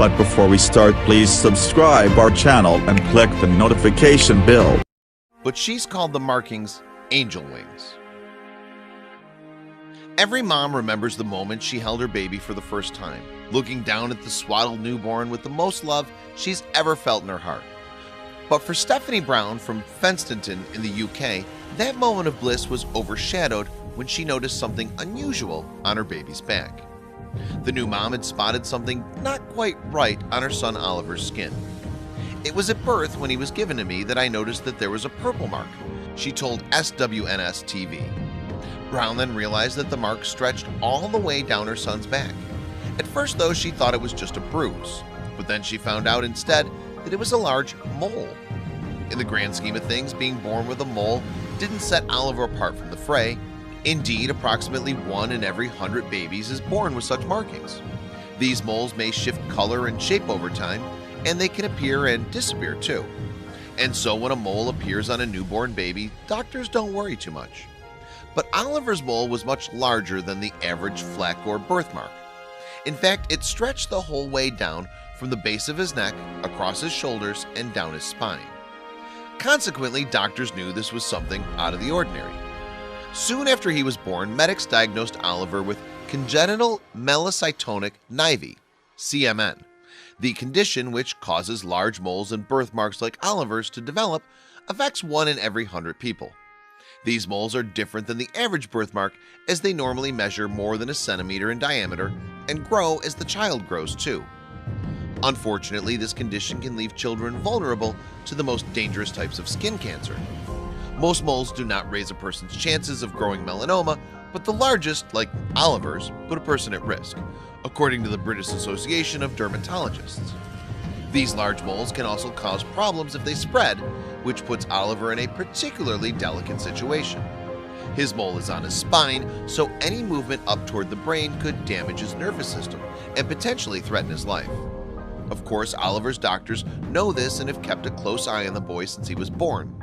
But before we start, please subscribe our channel and click the notification bell. But she's called the markings angel wings. Every mom remembers the moment she held her baby for the first time, looking down at the swaddled newborn with the most love she's ever felt in her heart. But for Stephanie Brown from Fenstanton in the UK, that moment of bliss was overshadowed when she noticed something unusual on her baby's back. The new mom had spotted something not quite right on her son Oliver's skin. It was at birth when he was given to me that I noticed that there was a purple mark, she told SWNS TV. Brown then realized that the mark stretched all the way down her son's back. At first, though, she thought it was just a bruise, but then she found out instead that it was a large mole. In the grand scheme of things, being born with a mole didn't set Oliver apart from the fray. Indeed, approximately 1 in every 100 babies is born with such markings. These moles may shift color and shape over time, and they can appear and disappear too. And so when a mole appears on a newborn baby, doctors don't worry too much. But Oliver's mole was much larger than the average fleck or birthmark. In fact, it stretched the whole way down from the base of his neck, across his shoulders, and down his spine. Consequently, doctors knew this was something out of the ordinary. Soon after he was born, medics diagnosed Oliver with congenital melanocytonic nevus, CMN. The condition, which causes large moles and birthmarks like Oliver's to develop, affects 1 in every 100 people. These moles are different than the average birthmark, as they normally measure more than a centimeter in diameter and grow as the child grows too. Unfortunately, this condition can leave children vulnerable to the most dangerous types of skin cancer. Most moles do not raise a person's chances of growing melanoma, but the largest, like Oliver's, put a person at risk, according to the British Association of Dermatologists. These large moles can also cause problems if they spread, which puts Oliver in a particularly delicate situation. His mole is on his spine, so any movement up toward the brain could damage his nervous system and potentially threaten his life. Of course, Oliver's doctors know this and have kept a close eye on the boy since he was born.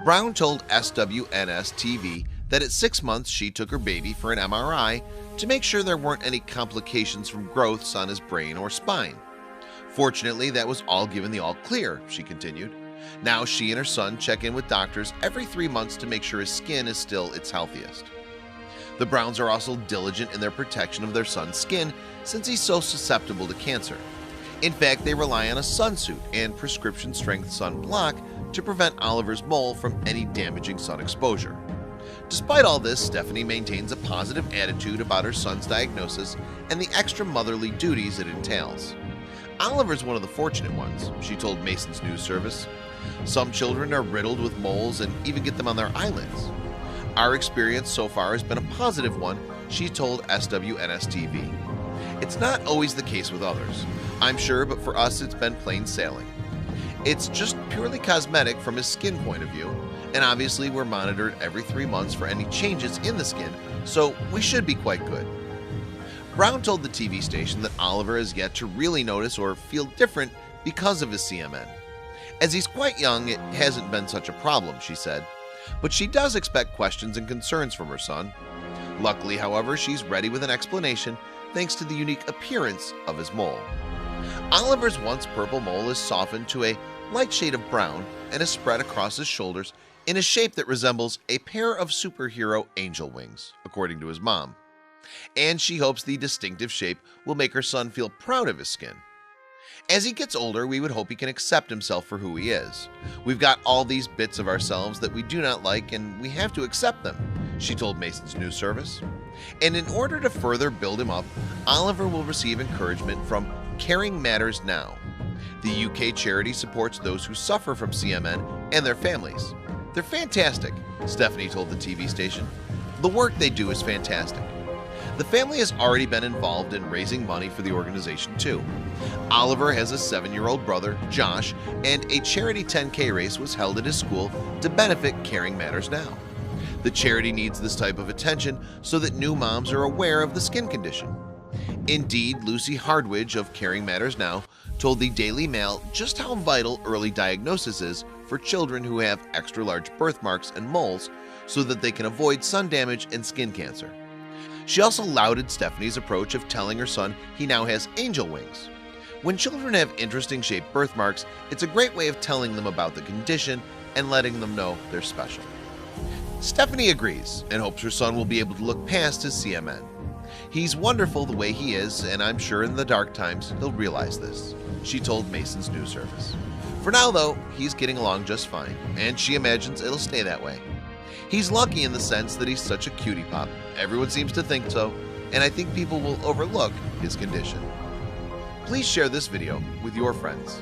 Brown told SWNS TV that at 6 months she took her baby for an MRI to make sure there weren't any complications from growths on his brain or spine. Fortunately, that was all given the all clear, she continued. Now she and her son check in with doctors every 3 months to make sure his skin is still its healthiest. The Browns are also diligent in their protection of their son's skin since he's so susceptible to cancer. In fact, they rely on a sunsuit and prescription-strength sunblock to prevent Oliver's mole from any damaging sun exposure. Despite all this, Stephanie maintains a positive attitude about her son's diagnosis and the extra motherly duties it entails. Oliver's one of the fortunate ones, she told Mason's news service. Some children are riddled with moles and even get them on their eyelids. Our experience so far has been a positive one, she told SWNS TV. It's not always the case with others, I'm sure, but for us it's been plain sailing. It's just purely cosmetic from his skin point of view, and obviously we're monitored every 3 months for any changes in the skin, so we should be quite good. Brown told the TV station that Oliver has yet to really notice or feel different because of his CMN. As he's quite young, it hasn't been such a problem, she said, but she does expect questions and concerns from her son. Luckily, however, she's ready with an explanation thanks to the unique appearance of his mole. Oliver's once purple mole is softened to a light shade of brown and is spread across his shoulders in a shape that resembles a pair of superhero angel wings, according to his mom. And she hopes the distinctive shape will make her son feel proud of his skin. As he gets older, we would hope he can accept himself for who he is. We've got all these bits of ourselves that we do not like, and we have to accept them, she told Mason's news service. And in order to further build him up, Oliver will receive encouragement from Caring Matters Now. The UK charity supports those who suffer from CMN and their families. They're fantastic, Stephanie told the TV station. The work they do is fantastic. The family has already been involved in raising money for the organization too. Oliver has a 7-year-old brother, Josh, and a charity 10K race was held at his school to benefit Caring Matters Now. The charity needs this type of attention so that new moms are aware of the skin condition. Indeed, Lucy Hardwidge of Caring Matters Now told the Daily Mail just how vital early diagnosis is for children who have extra large birthmarks and moles so that they can avoid sun damage and skin cancer. She also lauded Stephanie's approach of telling her son he now has angel wings. When children have interesting shaped birthmarks, it's a great way of telling them about the condition and letting them know they're special. Stephanie agrees and hopes her son will be able to look past his CMN. He's wonderful the way he is, and I'm sure in the dark times he'll realize this, she told Mason's news service. For now though, he's getting along just fine, and she imagines it'll stay that way. He's lucky in the sense that he's such a cutie pop. Everyone seems to think so, and I think people will overlook his condition. Please share this video with your friends.